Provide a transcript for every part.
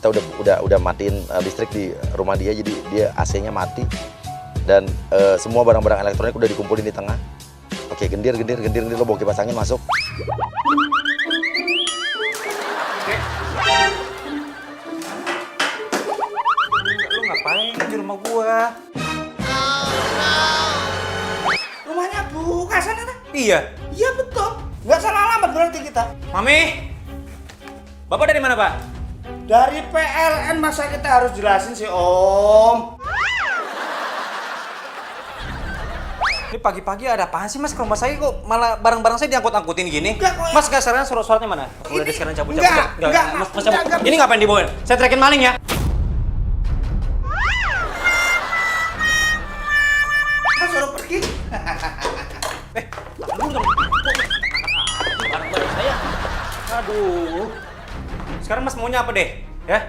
kita udah matiin listrik di rumah dia, jadi dia AC-nya mati dan semua barang-barang elektronik udah dikumpulin di tengah. Oke, gendir lo bawa kipas angin masuk. Lu ngapain di rumah gua? Rumahnya Bu Hasan itu? Iya. Iya betul. Nggak salah alamat berarti kita. Mami, Bapak dari mana, Pak? Dari PLN, masa kita harus jelasin sih Om? Ini pagi-pagi ada apaan sih, Mas? Ke rumah saya kok malah barang-barang saya diangkut-angkutin gini? Enggak, kok ya. Mas, sekarang surat-suratnya mana? Udah deh, sekarang cabut-cabut. Enggak, Mas, enggak, cabut. enggak. Ini ngapain dibawain? Saya teriakin maling ya? Kita suruh pergi. Barang-barang saya. Aduh. Sekarang Mas maunya apa deh? Ya?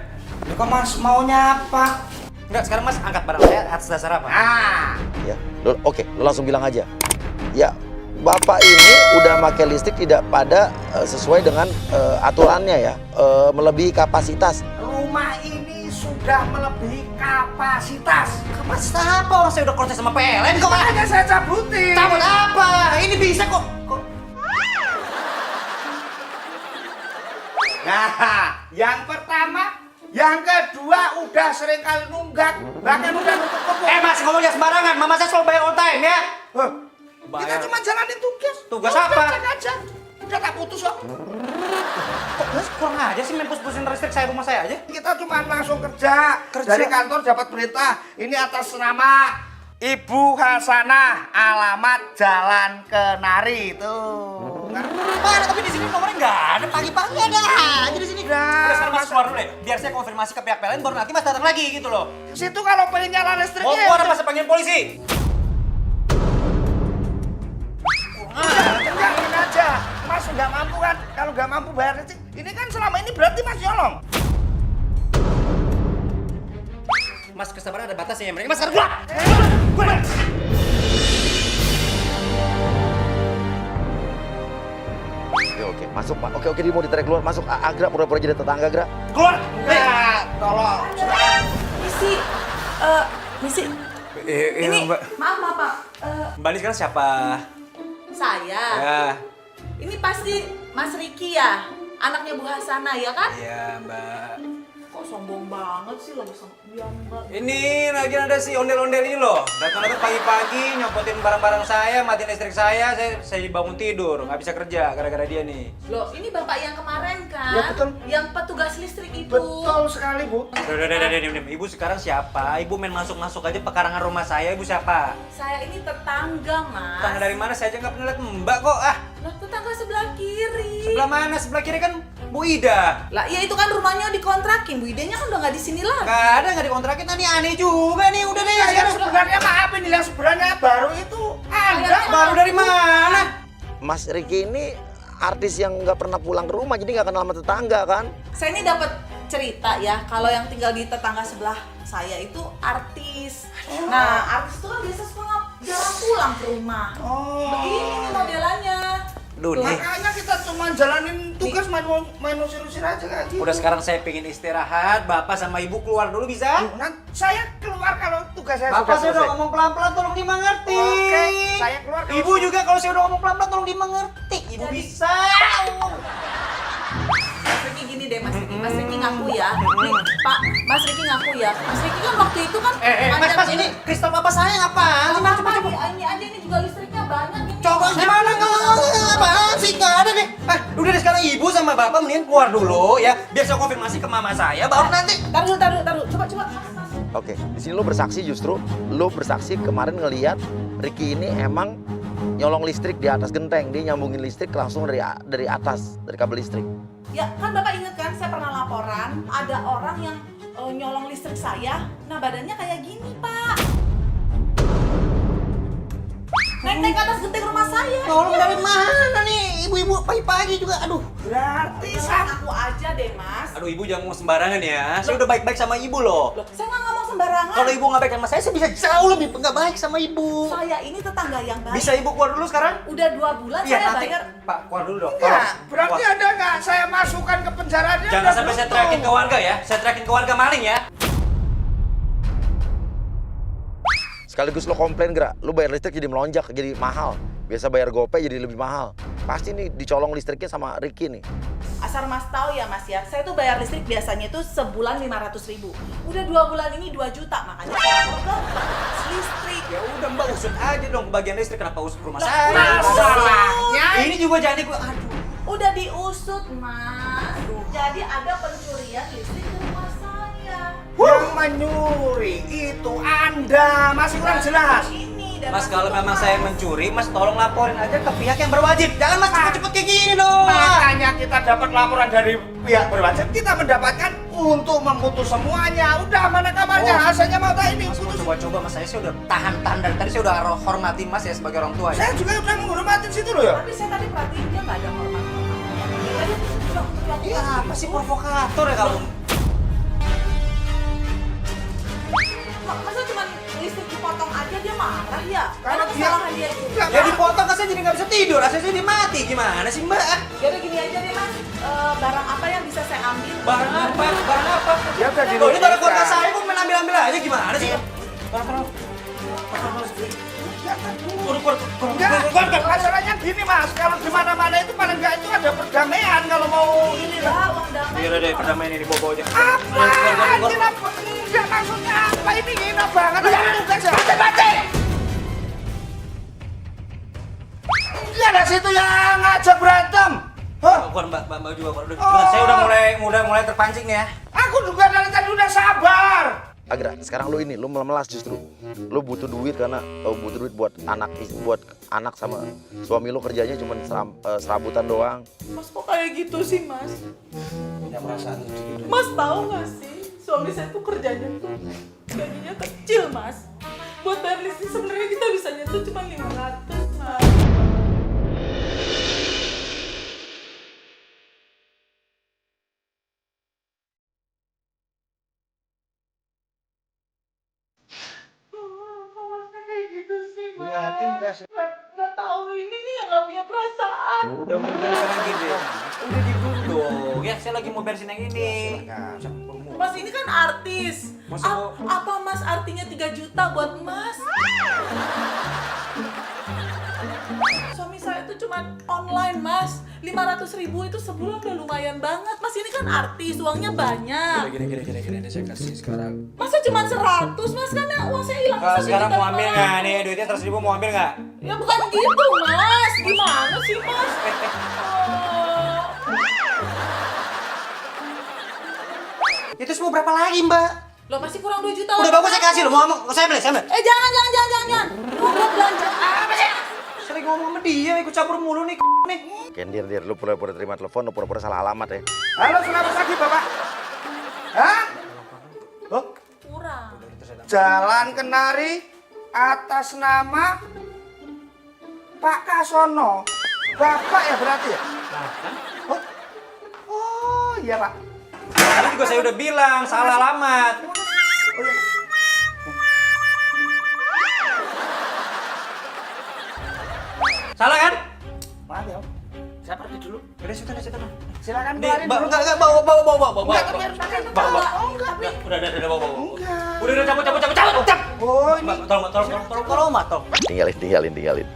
Kok Mas maunya apa? Enggak, sekarang Mas angkat barang saya atas dasar apa? Ya, oke, lo langsung bilang aja. Ya, Bapak ini udah pakai listrik tidak pada sesuai dengan aturannya ya, melebihi kapasitas. Rumah ini sudah melebihi kapasitas. Kapasitas apa? Orang saya udah kontes sama PLN kok. Makanya saya cabutin. Cabut apa? Ini bisa kok. Nah, yang pertama, yang kedua udah sering kali nunggak, bahkan udah nutup. Mas, ngomongnya sembarangan. Mama saya selalu bayar on time ya. Kita Bayar. cuma jalanin tugas. Tugas Udah, apa? cek aja. Udah tak putus kok. Kok Mas kurang aja sih main pus-pusin listrik saya rumah saya aja? Kita cuma langsung kerja. Dari kantor dapat berita. Ini atas nama Ibu Hasanah, alamat Jalan Kenari itu. Mana? Tapi di sini nomornya nggak ada. Pagi-pagi ada aja di sini. Udah, Sekarang Mas keluar dulu deh. Biar saya konfirmasi ke pihak PLN, baru nanti Mas datang lagi gitu loh. situ kalau pengen nyala Mau listriknya. keluar apa saya panggil polisi? Enggak, ini aja. Mas nggak mampu kan? Kalau nggak mampu bayar listrik, ini kan selama ini berarti Mas nyolong. Mas, kesabaran ada batasnya ya. Mas, sekarang keluar! Oke, masuk Pak. Oke, dia mau ditarik keluar. Masuk, Agra pura-pura jadi tetangga, Agra. Keluar! Nah, tolong. Misi, Misi, ini maaf Pak, Mbak ini sekarang siapa? saya. Ya. Ini pasti Mas Riki ya, anaknya Bu Hasanah ya kan? Iya, Mbak. Kok sombong banget sih lo sama dia Mbak? Ini lagi ada si ondel-ondel ini loh. Datang-datang pagi-pagi nyopotin barang-barang saya, matiin listrik saya bangun tidur, nggak bisa kerja gara-gara dia nih. Loh, ini bapak yang kemarin kan? Ya, betul. Yang petugas listrik itu. Betul sekali, Bu. Udah. Ibu sekarang siapa? Ibu main masuk-masuk aja pekarangan rumah saya. Ibu siapa? Saya ini tetangga Mas. Tetangga dari mana? Saya aja nggak pernah lihat Mbak kok. Loh, tetangga sebelah kiri. Sebelah mana? Sebelah kiri kan Bu Ida. Lah, iya itu kan rumahnya dikontrakin. Bu Idanya kan udah nggak di sini lagi. Nggak dikontrakin. Nah, ini aneh juga nih. Udah deh. Yang Sekarang sebenarnya maaf ini yang sebenarnya baru itu Anda. baru dari mana? Mas Riki ini artis yang nggak pernah pulang ke rumah, jadi nggak kenal sama tetangga kan? Saya ini dapat cerita ya, kalau yang tinggal di tetangga sebelah saya itu artis. Nah, artis itu kan biasa suka jarang pulang ke rumah. Oh. Begini nih modelannya. Duh, Tuh. nih. Makanya kita cuma jalanin tugas main usir-usir aja kayak gitu. Udah sekarang saya pengen istirahat. Bapak sama Ibu keluar dulu bisa? Nah, saya keluar kalau tugas saya Bapak saya sudah udah selesai. ngomong pelan-pelan, tolong dimengerti. Oke, saya keluar kalau Ibu juga kalau saya udah ngomong pelan-pelan, tolong dimengerti. Ibu bisa. Mas Riki gini deh Mas Riki. Mas Riki ngaku ya. Nih, Pak, Mas Riki ngaku ya. Mas Riki kan waktu itu kan Mas, ini kristal Bapak saya apaan? Coba. Ini aja ini juga listriknya banyak ini. Coba gimana apaan sih? Nggak ada deh. Udah deh sekarang Ibu sama Bapak mendingan keluar dulu ya. Biar saya konfirmasi ke mama saya, baru nanti. Taruh. Coba. Mas. Oke, di sini lo bersaksi justru lo bersaksi kemarin ngelihat Riki ini emang nyolong listrik di atas genteng, dia nyambungin listrik langsung dari atas, dari kabel listrik. Ya kan Bapak ingat kan saya pernah laporan ada orang yang nyolong listrik saya. Nah badannya kayak gini Pak. Naik ke atas genteng rumah saya. Tolong dari mana nih ibu-ibu ibu pagi-pagi juga, aduh. Berarti Sama aku aja deh, Mas. Aduh ibu jangan ngomong sembarangan ya. Saya udah baik-baik sama ibu loh. Loh, saya nggak ngomong sembarangan. Kalau ibu nggak baik sama saya bisa jauh lebih nggak baik sama ibu. Saya ini tetangga yang baik. Bisa ibu keluar dulu sekarang? Udah 2 bulan Iya saya nanti. bayar. Pak keluar dulu dong. enggak, Tolong. berarti Keluar. ada nggak saya masukkan ke penjara dia? Jangan udah sampai saya beruntung. teriakin ke warga ya. Saya teriakin ke warga maling ya. Sekaligus lo komplain gerak, lo bayar listrik jadi melonjak, jadi mahal. Biasa bayar GoPay jadi lebih mahal. Pasti nih dicolong listriknya sama Ricky nih. Asal Mas tahu ya Mas ya, saya tuh bayar listrik biasanya tuh sebulan 500.000. Udah 2 bulan ini 2 juta, makanya saya lapor ke listrik. Ya udah Mbak usut aja dong ke bagian listrik, kenapa usut ke rumah Lah, saya? Masalahnya Ini juga jadi gua aduh. Udah diusut Mas. Jadi ada pencurian listrik ke rumah saya. yang menyuri itu Anda, masih kurang jelas. Ini dan Mas Mas kalau itu, memang Mas. saya mencuri, Mas tolong laporin aja ke pihak yang berwajib. Jangan Mas cepet-cepet kayak gini dong. Makanya kita dapat laporan dari pihak berwajib, kita mendapatkan untuk memutus semuanya. Udah, mana kabarnya? Oh. Hasilnya mau tak ini? Mas mau Putus. coba-coba Mas, saya sih udah tahan-tahan dari tadi saya udah hormati Mas ya sebagai orang tua ya. Saya juga udah menghormatin situ loh ya. Tapi saya tadi perhatiin dia nggak ada hormat-hormatnya. Dia tadi teriak-teriak. Iya, apa sih provokator ya kamu? Masa cuma listrik dipotong aja dia marah ya? Kalau Ada dia- kesalahan dia juga. Enggak, Ya dipotong kan saya jadi nggak bisa tidur, rasanya dia mati. Gimana sih Mbak? Jadi gini aja deh Mas, barang apa yang bisa saya ambil? Barang apa? Barang apa? Ya udah Loh, ini barang keluarga dirugikan. saya kok main ambil-ambil aja gimana sih? Enggak, masalahnya gini Mas, kalau di mana-mana itu paling enggak itu ada perdamaian kalau mau ini Ya, loh. uang damai. Iya deh, perdamaian ini bobo aja. Apa? Anjir apa? Enggak maksudnya apa ini hina banget. Ya tugas ya. Baca. Dia ada situ yang ngajak berantem. Hah? Keluar Mbak juga keluar. Udah, saya udah mulai terpancing nih ya. Aku juga dari tadi udah sabar. Agra, sekarang lo ini, lo melas justru. Lo butuh duit karena butuh duit buat anak sama suami lo kerjanya cuma serabutan doang. Mas kok kayak gitu sih Mas? Punya perasaan gitu. Mas tahu nggak sih, suami saya tuh kerjanya tuh gajinya kecil Mas. Buat bayar listrik sebenarnya kita bisanya tuh cuma 500 Mas. Nggak tahu ini yang nggak punya perasaan. Udah sekarang gini. Udah digundung. Ya, saya lagi mau beresin yang ini. Mas ini kan artis. Masa mau- Apa Mas artinya 3 juta buat Mas? Suami saya tuh cuma online Mas. 500.000 itu sebulan udah lumayan banget. Mas ini kan artis, uangnya banyak. Gini, saya kasih sekarang. Masa cuma 100 Mas, kan ya uang saya hilang. Kalau 1 sekarang juta mau ambil 500. nggak nih? Duitnya 100.000 mau ambil nggak? Ya bukan gitu Mas. Gimana sih Mas? Itu semua berapa lagi Mbak? Lo masih kurang 2 juta. Udah bagus saya kasih loh. Mau saya beli, saya beli. Jangan. Lu buat belanja apa sih? Saya lagi ngomong sama dia, ikut campur mulu nih nih. Kendir, lu pura-pura terima telepon, lu pura-pura salah alamat ya. Halo, selamat pagi Bapak. Hah? Oh, Kurang. Jalan Kenari atas nama Pak Kasono. Bapak ya berarti ya? Oh, oh iya Pak. Tadi juga saya udah bilang salah alamat. Oh, iya. Salah kan? Maaf ya, Om. Saya pergi dulu. Udah situ. Silakan Di, keluarin dulu. enggak bawa. Enggak, tapi harus pakai Bawa. Oh, enggak. Udah bawa. Enggak. Udah cabut. Oh, ini Mbak, tolong, Mak, tolong. Tinggalin.